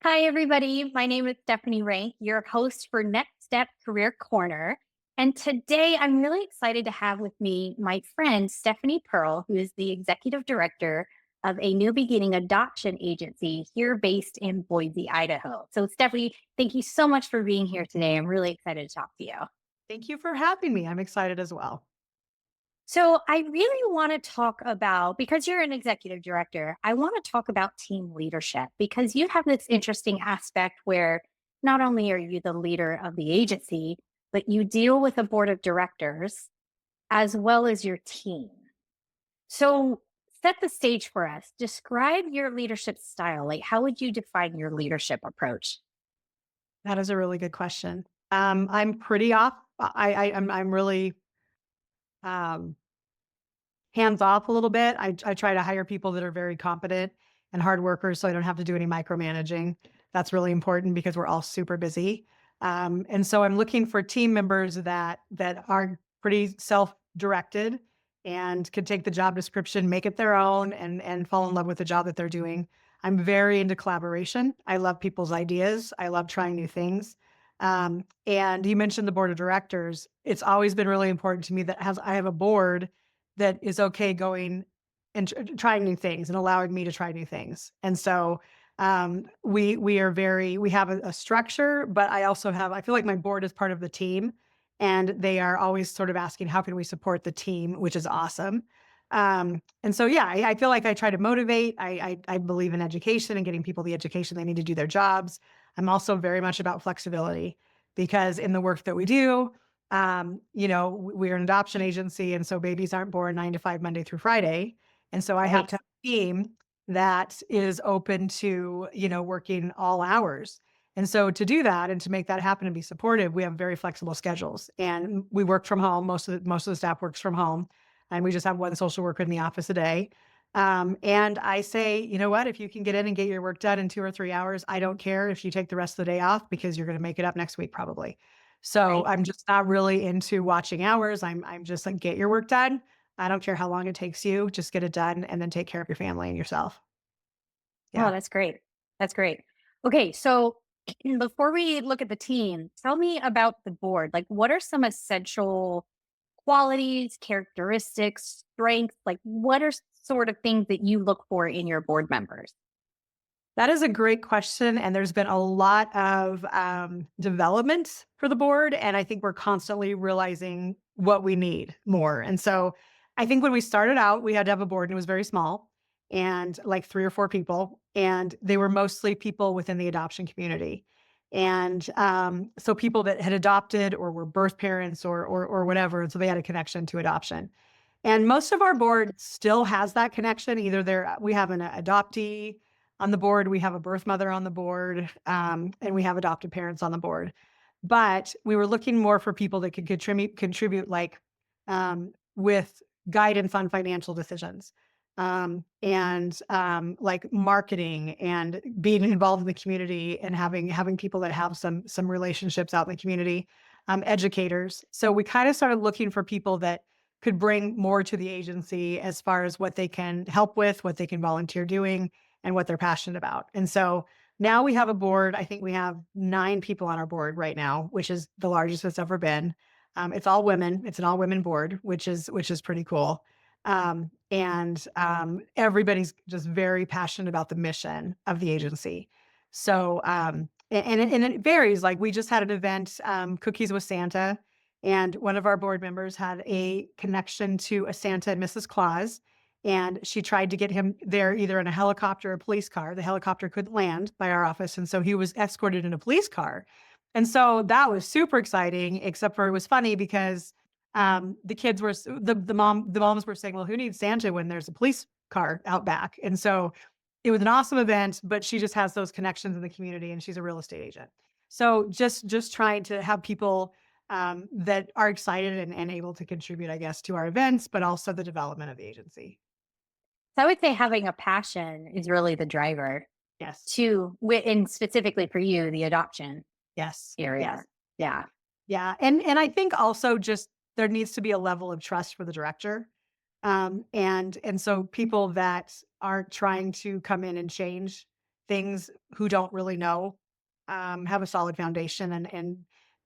Hi, everybody. My name is Stephanie Rank, your host for Next Step Career Corner. And today I'm really excited to have with me my friend, Stephanie Pearl, who is the executive director of a New Beginning adoption agency here based in Boise, Idaho. So, Stephanie, thank you so much for being here today. I'm really excited to talk to you. Thank you for having me. I'm excited as well. So, I really want to talk about, because you're an executive director, I want to talk about team leadership because you have this interesting aspect where not only are you the leader of the agency, but you deal with a board of directors as well as your team. So, set the stage for us. Describe your leadership style. Like, how would you define your leadership approach? That is a really good question. I'm pretty off. I'm really um, hands off a little bit. I try to hire people that are very competent and hard workers, so I don't have to do any micromanaging. That's really important because we're all super busy. And so I'm looking for team members that are pretty self directed and can take the job description, make it their own, and fall in love with the job that they're doing. I'm very into collaboration. I love people's ideas. I love trying new things. And you mentioned the board of directors. It's always been really important to me that has I have a board that is okay going and trying new things and allowing me to try new things. And so we are very we have a structure, but I feel like my board is part of the team, and they are always sort of asking how can we support the team, which is awesome. And so yeah, I feel like I try to motivate. I believe in education and getting people the education they need to do their jobs. I'm also very much about flexibility because in the work that we do, we're an adoption agency, and so babies aren't born 9 to 5 Monday through Friday. And so I have Right. to have a team that is open to, working all hours. And so to do that and to make that happen and be supportive, we have very flexible schedules. And we work from home. Most of the staff works from home. And we just have one social worker in the office a day. And I say, you know what, if you can get in and get your work done in 2 or 3 hours, I don't care if you take the rest of the day off because you're going to make it up next week probably. So Right. I'm just not really into watching hours. I'm just like, get your work done. I don't care how long it takes you. Just get it done and then take care of your family and yourself. Oh, Yeah. that's great. That's great. Okay, so before we look at the team, tell me about the board. Like, what are some essential qualities, characteristics, strengths? Like, what are sort of things that you look for in your board members? That is a great question, and there's been a lot of, development for the board, and I think we're constantly realizing what we need more, and so, I think when we started out, we had to have a board, and it was very small, and, like, 3 or 4 people, and they were mostly people within the adoption community, and, so people that had adopted or were birth parents or whatever, and so they had a connection to adoption, and most of our board still has that connection, either we have an adoptee on the board, we have a birth mother on the board, and we have adopted parents on the board. But we were looking more for people that could contribute like with guidance on financial decisions. And like marketing and being involved in the community and having people that have some relationships out in the community, educators. So we kind of started looking for people that could bring more to the agency as far as what they can help with, what they can volunteer doing, and what they're passionate about. And so now we have a board. I think we have 9 people on our board right now, which is the largest it's ever been. It's all women. It's an all women board, which is pretty cool. And everybody's just very passionate about the mission of the agency. So and it varies. Like we just had an event, Cookies with Santa, and one of our board members had a connection to a Santa and Mrs. Claus, and she tried to get him there either in a helicopter or a police car. The helicopter couldn't land by our office, and so he was escorted in a police car. And so that was super exciting, except for it was funny because the kids were the moms were saying, "Well, who needs Santa when there's a police car out back?" And so it was an awesome event, but she just has those connections in the community, and she's a real estate agent. So just trying to have people that are excited and able to contribute, I guess, to our events, but also the development of the agency. So I would say having a passion is really the driver Yes. and specifically for you, the adoption Yes. Yes. area. Yeah. Yeah. And I think also just there needs to be a level of trust for the director. And so people that aren't trying to come in and change things who don't really know, have a solid foundation and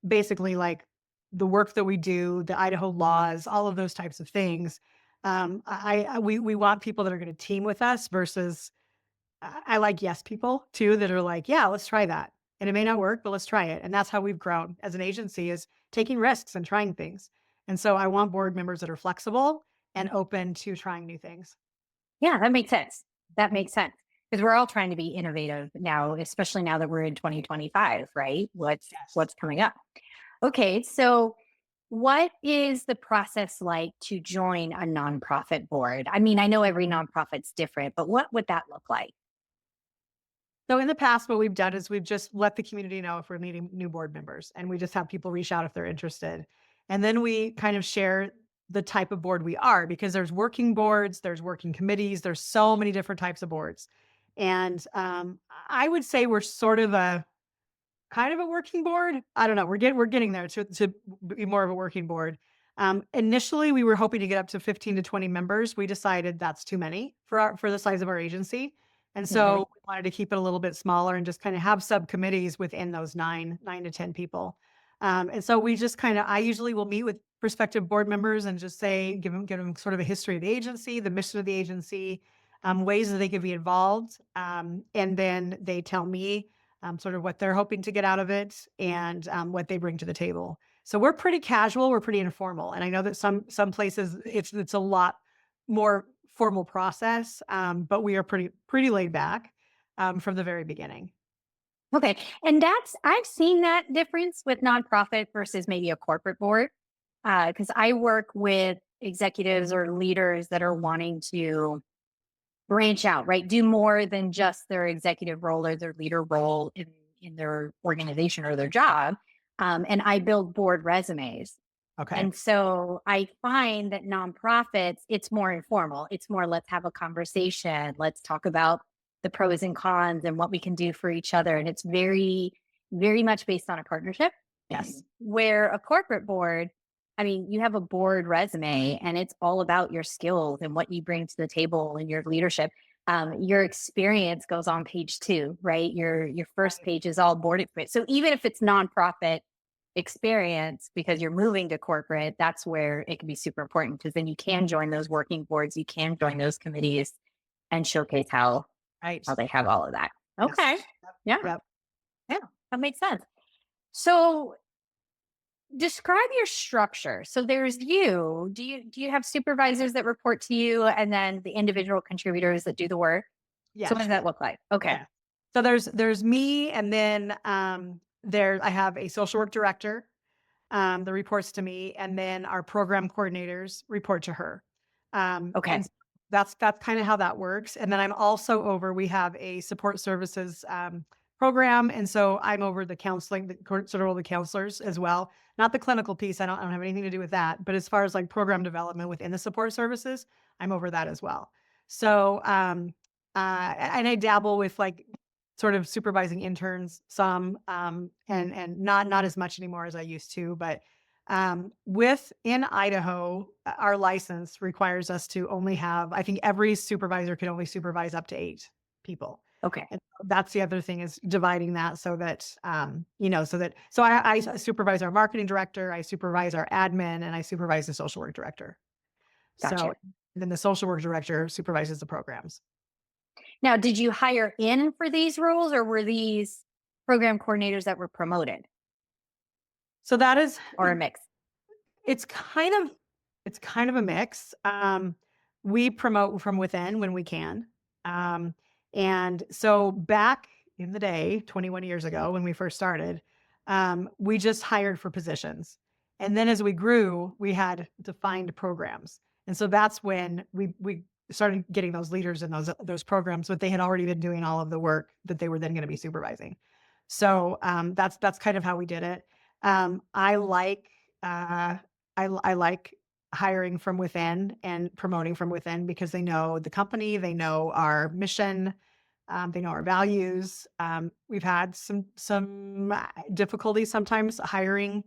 basically like the work that we do, the Idaho laws, all of those types of things. We want people that are going to team with us versus I like yes people too that are like, yeah, let's try that. And it may not work, but let's try it. And that's how we've grown as an agency is taking risks and trying things. And so I want board members that are flexible and open to trying new things. Yeah, that makes sense. That makes sense. Because we're all trying to be innovative now, especially now that we're in 2025, right? Yes. What's coming up? Okay, so what is the process like to join a nonprofit board? I mean, I know every nonprofit's different, but what would that look like? So in the past, what we've done is we've just let the community know if we're needing new board members, and we just have people reach out if they're interested. And then we kind of share the type of board we are because there's working boards, there's working committees, there's so many different types of boards. And I would say we're sort of a kind of a working board? I don't know. We're getting there to be more of a working board. Initially, we were hoping to get up to 15 to 20 members. We decided that's too many for the size of our agency, and Mhm. so we wanted to keep it a little bit smaller and just kind of have subcommittees within those nine to 10 people. And so we just kind of I usually will meet with prospective board members and just say give them sort of a history of the agency, the mission of the agency, ways that they could be involved, and then they tell me sort of what they're hoping to get out of it and what they bring to the table. So we're pretty casual, we're pretty informal, and I know that some places it's a lot more formal process, but we are pretty laid back from the very beginning. Okay. And I've seen that difference with nonprofit versus maybe a corporate board. Because I work with executives or leaders that are wanting to branch out, right? Do more than just their executive role or their leader role in their organization or their job. And I build board resumes. Okay. And so I find that nonprofits, it's more informal. It's more, let's have a conversation. Let's talk about the pros and cons and what we can do for each other. And it's very, very much based on a partnership. Yes. Where a corporate board, I mean, you have a board resume and it's all about your skills and what you bring to the table and your leadership. Your experience goes on page two, right? Your first Right. page is all board experience. So even if it's nonprofit experience, because you're moving to corporate, that's where it can be super important because then you can join those working boards, you can join those committees and showcase Right. how they have all of that. Yes. Okay. Yeah. Yep. Yeah. That makes sense. So describe your structure. So there's you. Do you have supervisors that report to you and then the individual contributors that do the work? So what does Yes. that look like? Okay. Yeah. So there's me, and then there I have a social work director that reports to me, and then our program coordinators report to her. Okay. And that's kind of how that works. And then I'm also over. We have a support services program, and so I'm over the counseling, sort of all the counselors as well. Not the clinical piece. I don't have anything to do with that. But as far as like program development within the support services, I'm over that as well. So and I dabble with like sort of supervising interns some, and not as much anymore as I used to, but within Idaho, our license requires us to only have, I think every supervisor can only supervise up to 8 people. Okay. And that's the other thing is dividing that so that, so I supervise our marketing director, I supervise our admin, and I supervise the social work director. So Gotcha. then the social work director supervises the programs. Now, did you hire in for these roles or were these program coordinators that were promoted So that is or a mix? It's kind of a mix. We promote from within when we can. Um, and so back in the day, 21 years ago when we first started, we just hired for positions. And then as we grew, we had defined programs. And so that's when we started getting those leaders in those programs, but they had already been doing all of the work that they were then going to be supervising. So that's kind of how we did it. I like uh, I like hiring from within and promoting from within because they know the company, they know our mission, they know our values. We've had some difficulties sometimes hiring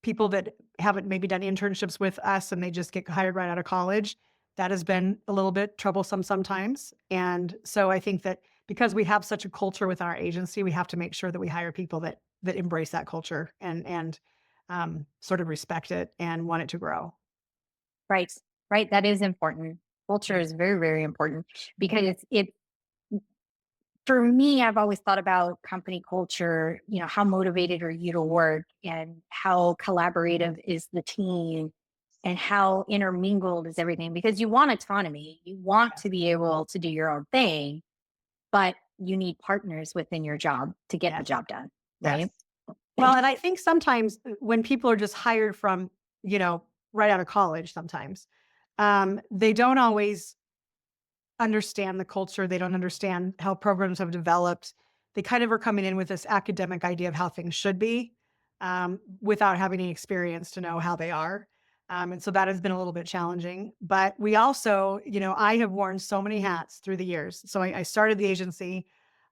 people that haven't maybe done internships with us and they just get hired right out of college. That has been a little bit troublesome sometimes. And so I think that because we have such a culture with our agency, we have to make sure that we hire people that embrace that culture and sort of respect it and want it to grow. Right. Right. That is important. Culture is very, very important because it for me, I've always thought about company culture, how motivated are you to work and how collaborative is the team and how intermingled is everything because you want autonomy. You want to be able to do your own thing, but you need partners within your job to get the Yes. job done. Yes. Right. Well, and I think sometimes when people are just hired from, you know, right out of college sometimes, they don't always understand the culture. They don't understand how programs have developed. They kind of are coming in with this academic idea of how things should be, without having any experience to know how they are. And so that has been a little bit challenging. But we also, I have worn so many hats through the years. So I started the agency.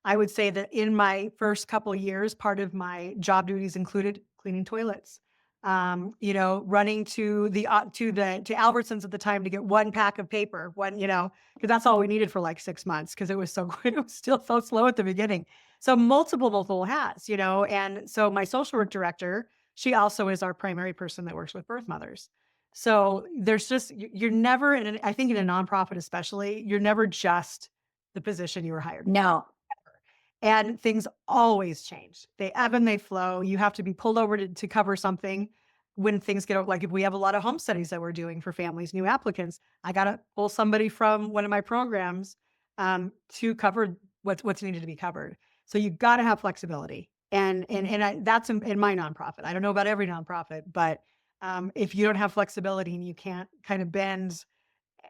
I would say that in my first couple of years, part of my job duties included cleaning toilets, running to Albertsons at the time to get one pack of paper, because that's all we needed for like 6 months because it was so it was still so slow at the beginning. So multiple hats, and so my social work director, she also is our primary person that works with birth mothers. So there's just you're never I think in a nonprofit especially, you're never just the position you were hired for. No. And things always change. They ebb and they flow. You have to be pulled over to cover something when things get like if we have a lot of home studies that we're doing for families, new applicants, I got to pull somebody from one of my programs to cover what's needed to be covered. So you got to have flexibility. That's in my nonprofit. I don't know about every nonprofit, but if you don't have flexibility and you can't kind of bend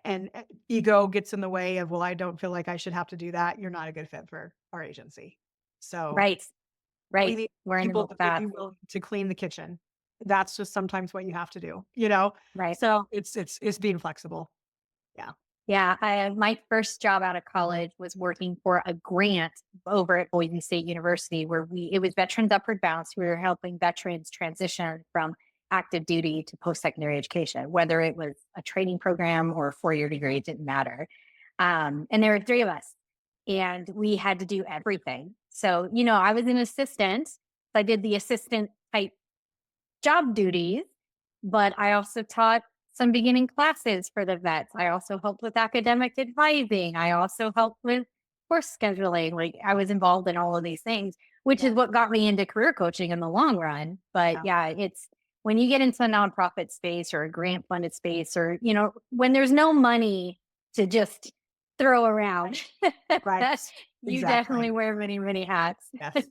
and ego gets in the way of, well, I don't feel like I should have to do that, you're not a good fit for our agency. So Right. we Right. need We're in the people middle of that would that. be willing to clean the kitchen. That's just sometimes what you have to do. Right. So it's being flexible. Yeah. Yeah, my first job out of college was working for a grant over at Boise State University, where it was Veterans Upward Bound. We were helping veterans transition from active duty to post secondary education, whether it was a training program or a 4-year degree, it didn't matter. And there were 3 of us, and we had to do everything. So, I was an assistant. So I did the assistant type job duties, but I also taught some beginning classes for the vets. I also helped with academic advising. I also helped with course scheduling. Like I was involved in all of these things, which is Yeah. what got me into career coaching in the long run. But Yeah. yeah, it's when you get into a nonprofit space or a grant funded space, or, when there's no money to just throw around, Right. you definitely Exactly. wear many, many hats. Yes.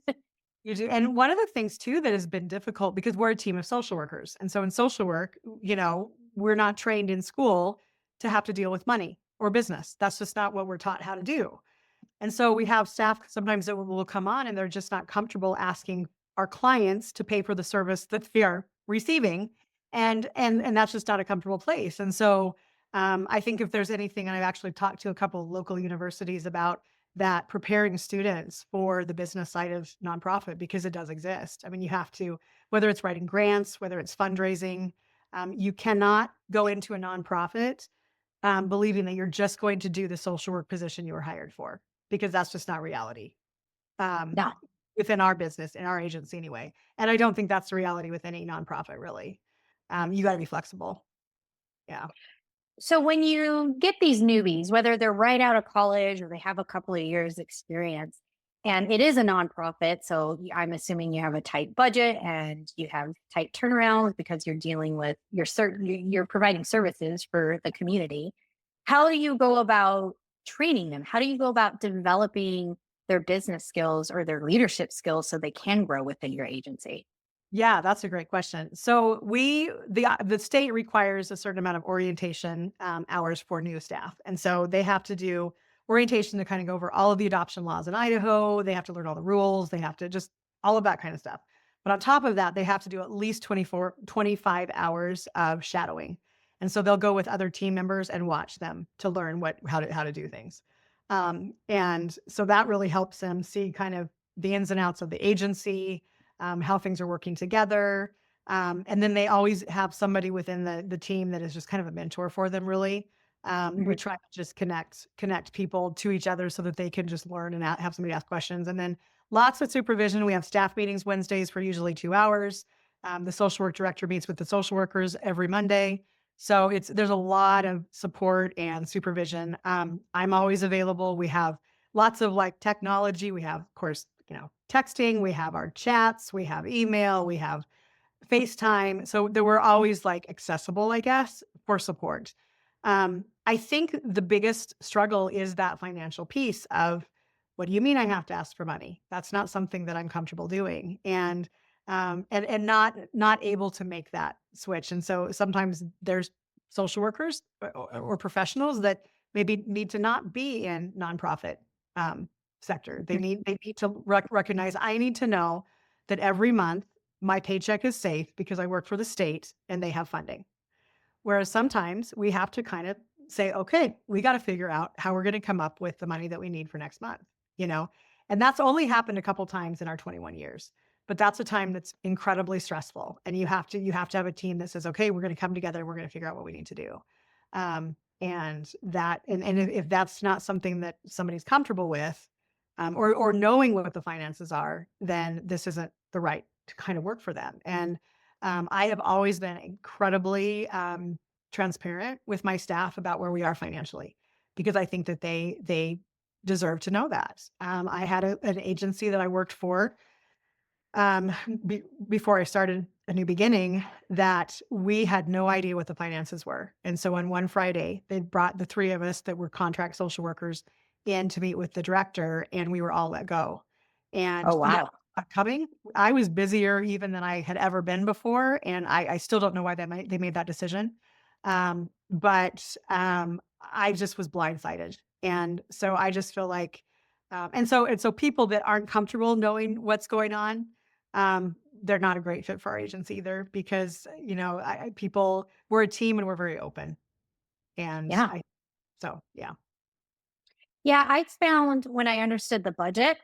You do. And one of the things too that has been difficult because we're a team of social workers. And so in social work, we're not trained in school to have to deal with money or business. That's just not what we're taught how to do. And so we have staff sometimes that will come on and they're just not comfortable asking our clients to pay for the service that they are receiving. And that's just not a comfortable place. And so I think if there's anything, and I've actually talked to a couple of local universities about that, preparing students for the business side of nonprofit because it does exist. I mean, you have to, whether it's writing grants, whether it's fundraising, you cannot go into a nonprofit believing that you're just going to do the social work position you were hired for, because that's just not reality. Um, No. Within our business, in our agency anyway. And I don't think that's the reality with any nonprofit really. You got to be flexible. Yeah. So when you get these newbies, whether they're right out of college or they have a couple of years experience, and it is a nonprofit, so I'm assuming you have a tight budget and you have tight turnarounds because you're dealing with you're providing services for the community. How do you go about training them? How do you go about developing their business skills or their leadership skills so they can grow within your agency? Yeah, that's a great question. So the state requires a certain amount of orientation hours for new staff, and so they have to do orientation to kind of go over all of the adoption laws in Idaho. They have to learn all the rules. They have to just all of that kind of stuff. But on top of that, they have to do at least 25 hours of shadowing, and so they'll go with other team members and watch them to learn how to do things. And so that really helps them see kind of the ins and outs of the agency, how things are working together. And then they always have somebody within the team that is just kind of a mentor for them, really. We Mhm. try to just connect people to each other so that they can just learn and have somebody ask questions. And then lots of supervision. We have staff meetings Wednesdays for usually 2 hours. The social work director meets with the social workers every Monday. So there's a lot of support and supervision. I'm always available. We have lots of like technology. We have, of course, texting. We have our chats. We have email. We have FaceTime, so that we're always, like, accessible, I guess, for support. I think the biggest struggle is that financial piece of, "What do you mean I have to ask for money? That's not something that I'm comfortable doing," and not able to make that switch, and so sometimes there's social workers or professionals that maybe need to not be in nonprofit, sector. They need to recognize, "I need to know that every month my paycheck is safe because I work for the state and they have funding." Whereas sometimes we have to kind of say, okay, we got to figure out how we're going to come up with the money that we need for next month, you know? And that's only happened a couple times in our 21 years. But that's a time that's incredibly stressful. And you have to have a team that says, okay, we're going to come together and we're going to figure out what we need to do. And if that's not something that somebody's comfortable with, or knowing what the finances are, then this isn't the right kind of work for them. And I have always been incredibly transparent with my staff about where we are financially, because I think that they deserve to know that. I had an agency that I worked for, um, before I started a new beginning, that we had no idea what the finances were. And so on one Friday, they brought the three of us that were contract social workers in to meet with the director, and we were all let go. Oh, And that wow. was not coming. I was busier even than I had ever been before, and I still don't know why they made that decision. But I just was blindsided, and so I just feel like, and so people that aren't comfortable knowing what's going on, they're not a great fit for our agency either, because, people, we're a team and we're very open. And Yeah. yeah. Yeah, I found when I understood the budget,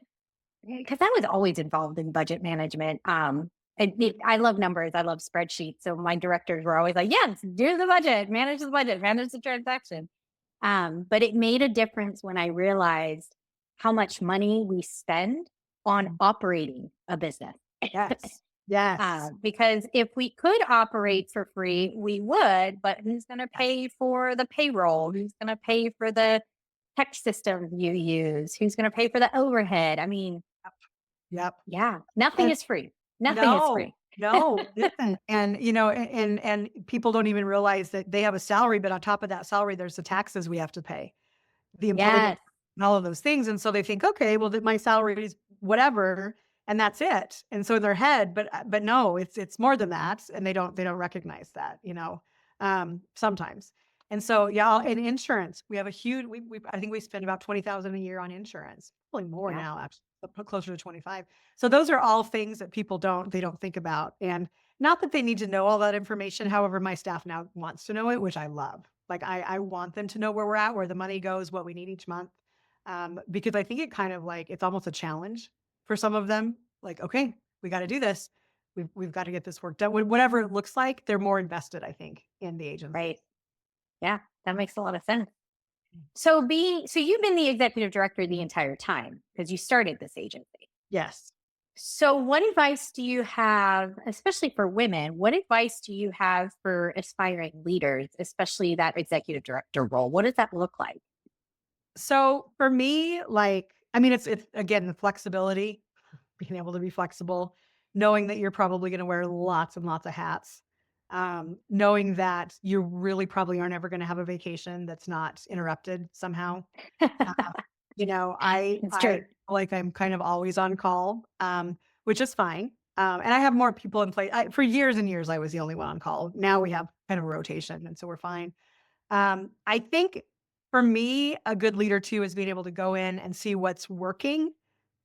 because I was always involved in budget management. I love numbers. I love spreadsheets. So my directors were always like, "Yes, do the budget, manage the transaction." But it made a difference when I realized how much money we spend on Mm. operating a business. Yes. Yes. Because if we could operate for free, we would. But who's going to Yes. pay for the payroll? Who's going to pay for the tech system you use? Who's going to pay for the overhead? I mean, Yep. yeah, nothing And is free. Nothing is no, free. no, it isn't. And, and people don't even realize that they have a salary, but on top of that salary, there's the taxes we have to pay, the employment Yes, and all of those things. And so they think, okay, well, that my salary is whatever, and that's it. And so in their head, but no, it's more than that, and they don't recognize that, sometimes. And so yeah, in insurance, we have a huge. We I think we spend about 20,000 a year on insurance, probably more yeah, now, actually, but closer to 25. So those are all things that people don't think about, and not that they need to know all that information. However, my staff now wants to know it, which I love. Like, I want them to know where we're at, where the money goes, what we need each month, because I think it kind of like it's almost a challenge for some of them. Like, okay, we got to do this. We've got to get this work done. Whatever it looks like, they're more invested, I think, in the right. agency. Yeah, that makes a lot of sense. So you've been the executive director the entire time because you started this agency. Yes. So what advice do you have, especially for women? What advice do you have for aspiring leaders, especially that executive director role? What does that look like? So for me, like, I mean, it's again the flexibility, being able to be flexible, knowing that you're probably going to wear lots and lots of hats, knowing that you really probably aren't ever going to have a vacation that's not interrupted somehow. Uh, It's I true. feel like I'm kind of always on call, which is fine. And I have more people in place. For years and years, I was the only one on call. Now we have kind of a rotation, and so we're fine. I think for me, a good leader too is being able to go in and see what's working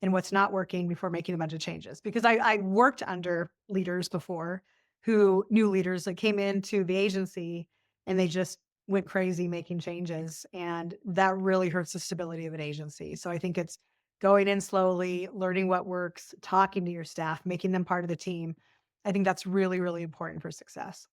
and what's not working before making a bunch of changes. Because I worked under leaders before, who new leaders that came into the agency and they just went crazy making changes. And that really hurts the stability of an agency. So I think it's going in slowly, learning what works, talking to your staff, making them part of the team. I think that's really, really important for success.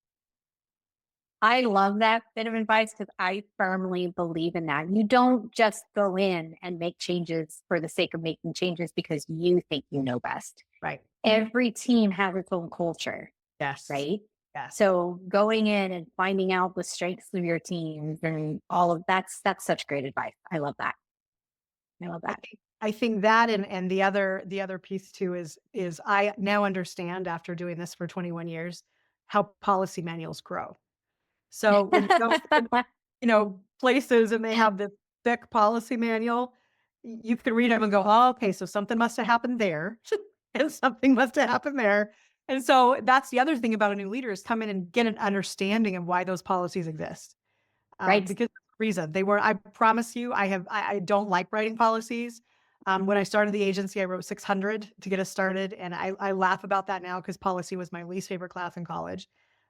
I love that bit of advice because I firmly believe in that. You don't just go in and make changes for the sake of making changes because you think you know best. Right. Every team has its own culture, Yes. right? Yes. So going in and finding out the strengths of your teams and all of that's such great advice. I love that. I love I that. think I think that and the other piece too is I now understand after doing this for 21 years how policy manuals grow. So when you go places and they have this thick policy manual, you can read them and go, "Oh, okay, so something must have happened there, and something must have happened there." And so that's the other thing about a new leader is come in and get an understanding of why those policies exist. Right. Because there's a reason they were. I promise you, I don't like writing policies. When I started the agency, I wrote 600 to get us started, and I laugh about that now because policy was my least favorite class in college.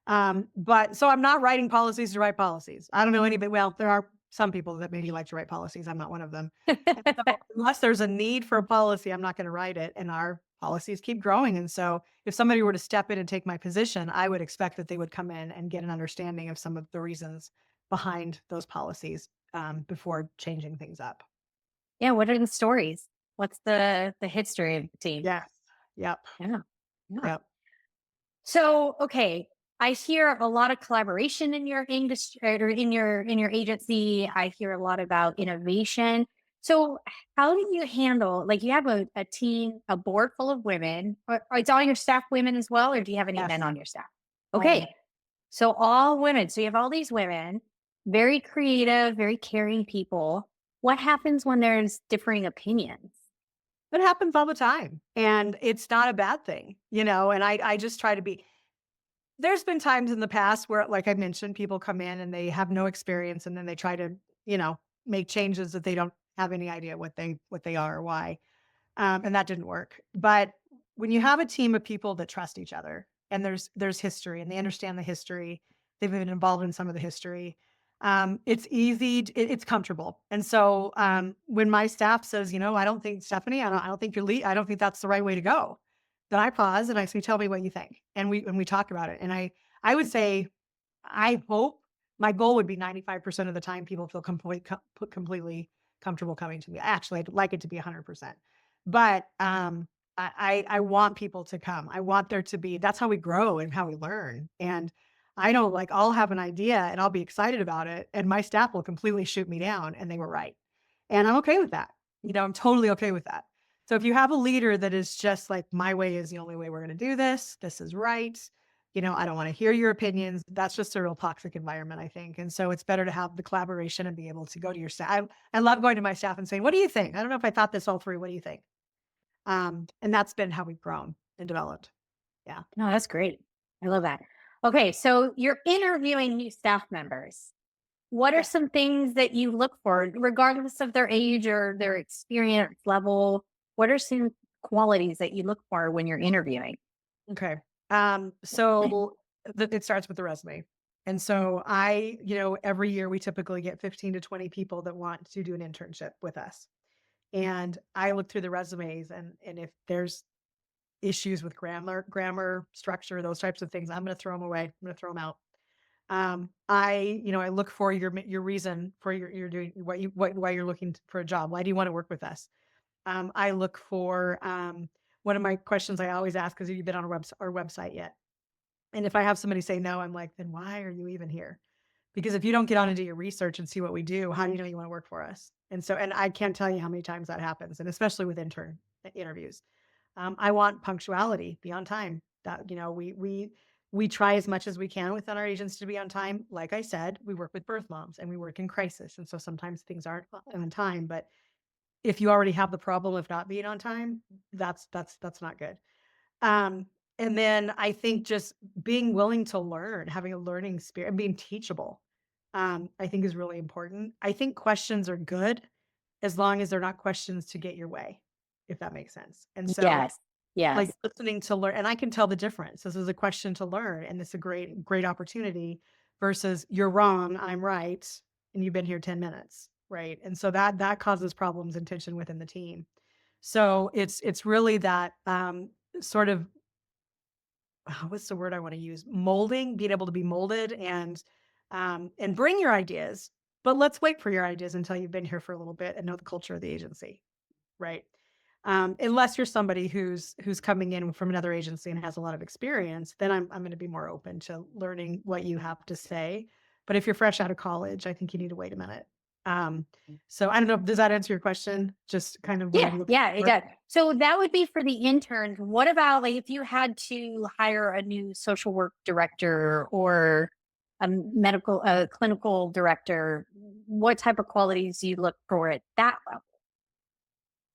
But so I'm not writing policies to write policies. I don't know anybody. Well, there are some people that maybe like to write policies. I'm not one of them. And so unless there's a need for a policy, I'm not going to write it. And our policies keep growing. And so if somebody were to step in and take my position, I would expect that they would come in and get an understanding of some of the reasons behind those policies, before changing things up. Yeah, what are the stories? What's the history of the team? Yes. Yep. Yeah. Yeah. Yep. So, okay, I hear a lot of collaboration in your industry or in your agency. I hear a lot about innovation. So, how do you handle like you have a team, a board full of women, or it's all your staff women as well, or do you have any men Yes. on your staff? All women. Okay, so all women. So you have all these women, very creative, very caring people. What happens when there's differing opinions? It happens all the time, and it's not a bad thing, and I just try to be there's been times in the past where, like I mentioned, people come in and they have no experience, and then they try to, make changes that they don't have any idea what they are or why. And that didn't work. But when you have a team of people that trust each other, and there's history, and they understand the history, they've been involved in some of the history. It's easy, it's comfortable. And so when my staff says, I don't think Stephanie, I don't think I don't think that's the right way to go. Then I pause and I say, tell me what you think, and we talk about it. And I would say I hope my goal would be 95% of the time people feel completely comfortable coming to me. Actually, I'd like it to be 100%. But, I want people to come. I want there to be that's how we grow and how we learn. And I don't like, I'll have an idea and I'll be excited about it, and my staff will completely shoot me down, and they were right. And I'm okay with that. I'm totally okay with that. So if you have a leader that is just like, "My way is the only way we're gonna do this. This is right. I don't wanna hear your opinions." That's just a real toxic environment, I think. And so it's better to have the collaboration and be able to go to your staff. I love going to my staff and saying, "What do you think? I don't know if I thought this all through. What do you think?" And that's been how we've grown and developed. Yeah. No, that's great. I love that. Okay, so you're interviewing new staff members. What are Yeah. some things that you look for, regardless of their age or their experience level? What are some qualities that you look for when you're interviewing? Okay. So it starts with the resume. And so every year we typically get 15 to 20 people that want to do an internship with us. And I look through the resumes, and if there's issues with grammar, structure, those types of things, I'm going to throw them away. I'm going to throw them out. I look for your reason for you're doing why you're looking for a job. Why do you want to work with us? I look for one of my questions I always ask is, have you been on our website yet? And if I have somebody say no, I'm like, then why are you even here? Because if you don't get on and do your research and see what we do, how do you know you want to work for us? And I can't tell you how many times that happens, and especially with intern interviews. I want punctuality, be on time. That we try as much as we can within our agents to be on time. Like I said, we work with birth moms and we work in crisis, and so sometimes things aren't on time. But if you already have the problem of not being on time, that's not good. Um, and then I think just being willing to learn, having a learning spirit, and being teachable, I think is really important. I think questions are good as long as they're not questions to get your way, if that makes sense. And so, Yes. like Yes. listening to learn, and I can tell the difference. This is a question to learn, and it's a great opportunity versus you're wrong, I'm right, and you've been here 10 minutes, right? And so that causes problems and tension within the team. So it's really that sort of what's the word I want to use? Molding, being able to be molded and and bring your ideas, but let's wait for your ideas until you've been here for a little bit and know the culture of the agency, right? Unless you're somebody who's coming in from another agency and has a lot of experience, then I'm going to be more open to learning what you have to say. But if you're fresh out of college, I think you need to wait a minute. Um, so I don't know. Does that answer your question? Just kind of what Yeah, I'm looking yeah, it for. does. So that would be for the interns. What about like if you had to hire a new social work director or a clinical director, what type of qualities do you look for at that level?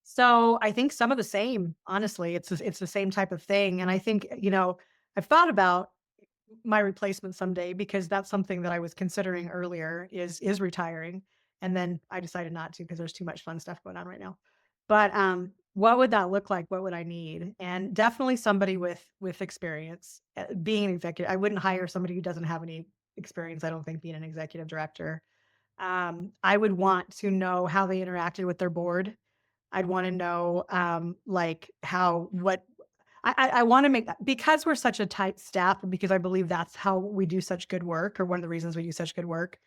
So I think some of the same. Honestly, it's the same type of thing. And I think I've thought about my replacement someday because that's something that I was considering earlier is retiring. And then I decided not to because there's too much fun stuff going on right now. But what would that look like? What would I need? And definitely somebody with experience. Being an executive, I wouldn't hire somebody who doesn't have any experience. I don't think being an executive director. I would want to know how they interacted with their board. I'd want to know like how what I wanna make that because we're such a tight staff and because I believe that's how we do such good work or one of the reasons we do such good work,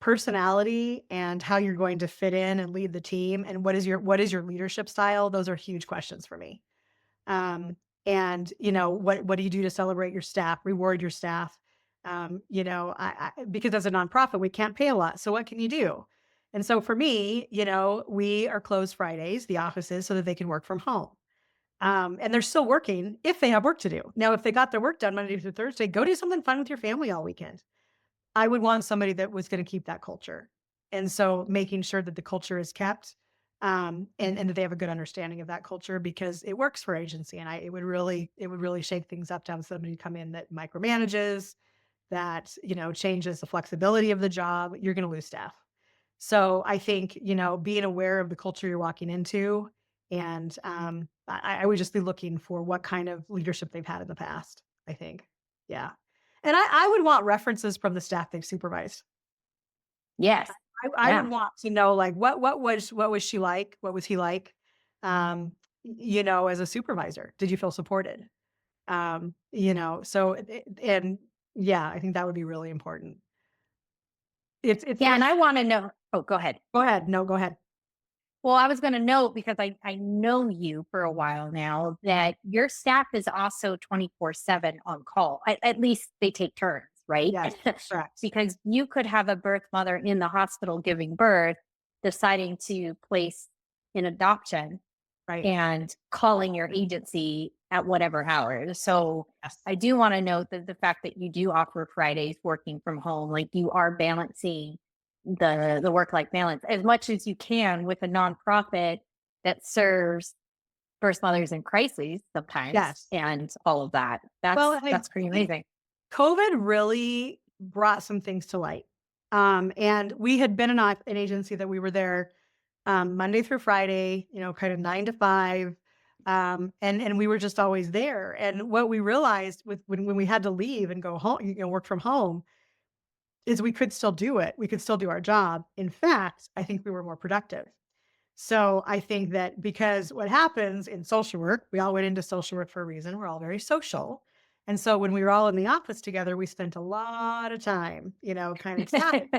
personality and how you're going to fit in and lead the team and what is your leadership style, those are huge questions for me. Um, and, what do you do to celebrate your staff, reward your staff? Because as a nonprofit, we can't pay a lot, so what can you do? And so for me, we are closed Fridays, the offices, so that they can work from home. And they're still working if they have work to do. Now, if they got their work done Monday through Thursday, go do something fun with your family all weekend. I would want somebody that was going to keep that culture. And so making sure that the culture is kept and that they have a good understanding of that culture because it works for agency. And it would really shake things up to have somebody come in that micromanages, that, changes the flexibility of the job. You're going to lose staff. So I think, being aware of the culture you're walking into and I would just be looking for what kind of leadership they've had in the past, I think. Yeah. And I would want references from the staff they've supervised. Yes. I would Yeah. want to know like what was she like? What was he like? As a supervisor, did you feel supported? And yeah, I think that would be really important. Yeah. And It's I want to know. Oh, go ahead. Go ahead. No, go ahead. Well, I was going to note because I know you for a while now that your staff is also 24/7 on call. At least they take turns, right? Yes, correct. Because you could have a birth mother in the hospital giving birth, deciding to place in adoption Right. and calling your agency at whatever hours. So Yes. I do want to note that the fact that you do offer Fridays working from home, like you are balancing the work life balance as much as you can with a nonprofit that serves first mothers in crises sometimes Yes. and all of that. Well, That's pretty think amazing. COVID really brought some things to light. And we had been an agency that we were there Monday through Friday, kind of 9 to 5. And we were just always there. And what we realized when we had to leave and go home, work from home, is we could still do it. We could still do our job. In fact, I think we were more productive. So I think that because what happens in social work, we all went into social work for a reason. We're all very social. And so when we were all in the office together, we spent a lot of time, kind of staffing.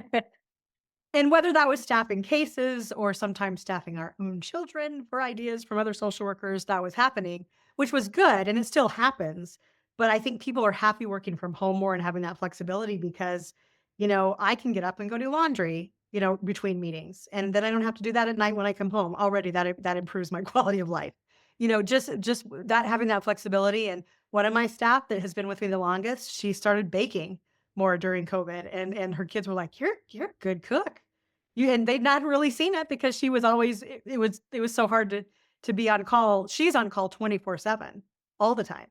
And whether that was staffing cases or sometimes staffing our own children for ideas from other social workers, that was happening, which was good. And it still happens. But I think people are happy working from home more and having that flexibility because, I can get up and go do laundry, between meetings. And then I don't have to do that at night when I come home. Already that improves my quality of life. Just that having that flexibility. And one of my staff that has been with me the longest, she started baking more during COVID, and her kids were like, "You're a good cook." And they'd not really seen it because she was always it was so hard to be on call. She's on call 24/7 all the time.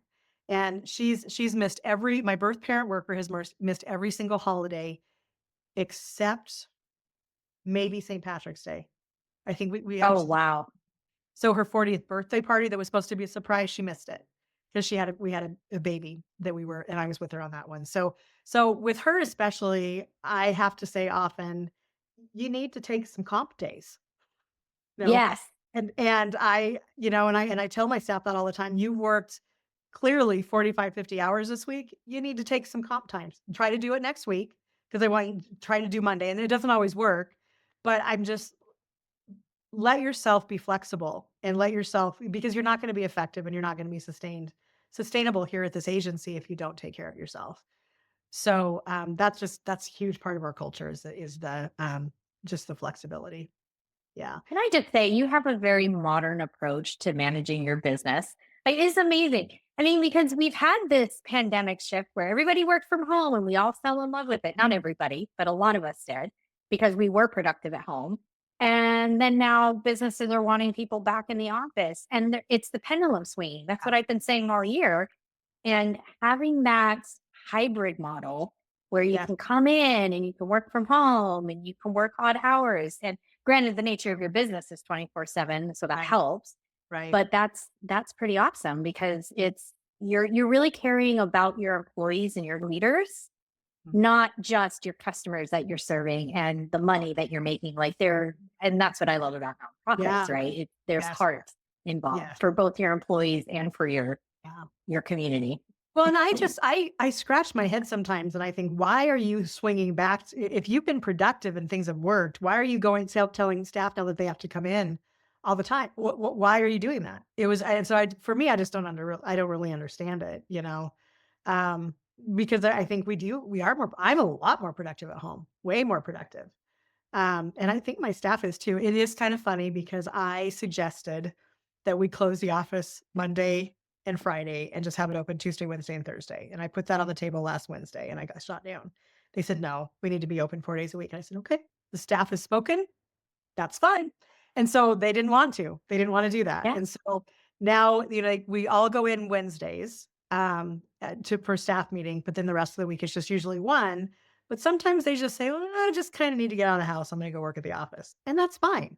And she's missed every my birth parent worker has missed every single holiday except maybe St. Patrick's Day. I think we Oh, actually wow. so her 40th birthday party that was supposed to be a surprise, she missed it because we had a baby that we were and I was with her on that one. So with her especially, I have to say often, you need to take some comp days. No. Yes. And I, and I tell my staff that all the time. You worked clearly 45, 50 hours this week. You need to take some comp times. Try to do it next week. because I want you trying to do Monday, and it doesn't always work. But I'm just let yourself be flexible and let yourself because you're not going to be effective and you're not going to be sustainable here at this agency if you don't take care of yourself. So that's a huge part of our culture is the just the flexibility. Yeah. Can I just say, you have a very modern approach to managing your business. It is amazing. I mean, because we've had this pandemic shift where everybody worked from home and we all fell in love with it. Not everybody, but a lot of us did because we were productive at home. And then now businesses are wanting people back in the office. And it's the pendulum swinging. That's Yeah. what I've been saying all year. And having that hybrid model where you Yes. can come in and you can work from home and you can work odd hours. And granted, the nature of your business is 24/7, so that Right. helps. Right. But that's pretty awesome because it's you're really caring about your employees and your leaders, Mhm. not just your customers that you're serving and the money that you're making. Like they're and that's what I love about nonprofits, Yeah. right? There's Yes. heart involved Yes. for both your employees and for Yeah. your community. Well, and I scratch my head sometimes and I think, why are you swinging back? If you've been productive and things have worked, why are you going telling staff now that they have to come in all the time? Why are you doing that? And so for me, I just I don't really understand it, um, because I think we are I'm a lot more productive at home, way more productive. And I think my staff is too. It is kind of funny because I suggested that we close the office Monday and Friday and just have it open Tuesday, Wednesday, and Thursday. And I put that on the table last Wednesday and I got shot down. They said, no, we need to be open 4 days a week. And I said, okay, the staff has spoken. That's fine. And so they didn't want to. They didn't wanna do that. Yeah. And so now, like, we all go in Wednesdays, to for staff meeting, but then the rest of the week is just usually 1. But sometimes they just say, "Well, I just kinda need to get out of the house. I'm gonna go work at the office." And that's fine,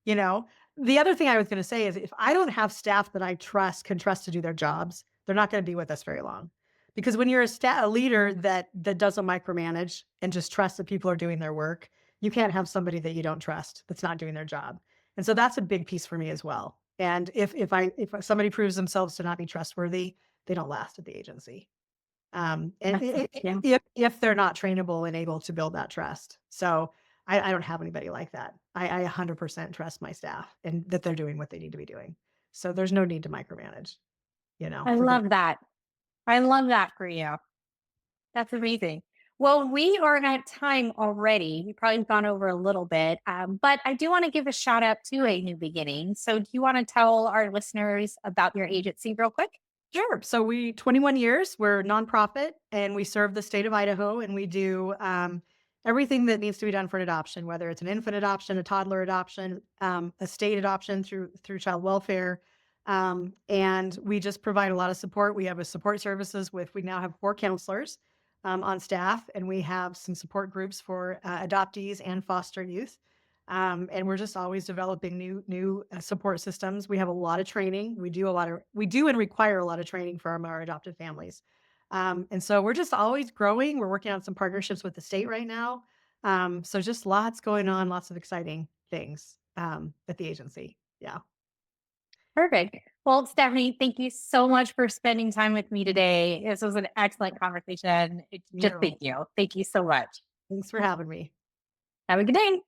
you know? The other thing I was gonna say is if I don't have staff that I can trust to do their jobs, they're not gonna be with us very long. Because when you're a leader that doesn't micromanage and just trusts that people are doing their work, you can't have somebody that you don't trust that's not doing their job. And so that's a big piece for me as well. And if somebody proves themselves to not be trustworthy, they don't last at the agency. And That's yeah. if they're not trainable and able to build that trust. So I don't have anybody like that. I 100% trust my staff and that they're doing what they need to be doing. So there's no need to micromanage, I for good. love that. I love that for you. That's amazing. Well, we are at time already. We've probably gone over a little bit, but I do want to give a shout out to a new beginning. So, do you want to tell our listeners about your agency real quick? Sure. So 21 years, we're a nonprofit and we serve the state of Idaho and we do everything that needs to be done for an adoption, whether it's an infant adoption, a toddler adoption, a state adoption through child welfare. And we just provide a lot of support. We have a support services we now have 4 counselors on staff and we have some support groups for adoptees and foster youth. And we're just always developing new support systems. We have a lot of training. We do and require a lot of training from our adopted families. And so we're just always growing. We're working on some partnerships with the state right now. So just lots going on, lots of exciting things at the agency. Yeah. Perfect. Well, Stephanie, thank you so much for spending time with me today. This was an excellent conversation. Just You're thank welcome. you. Thank you so much. Thanks for having me. Have a good day.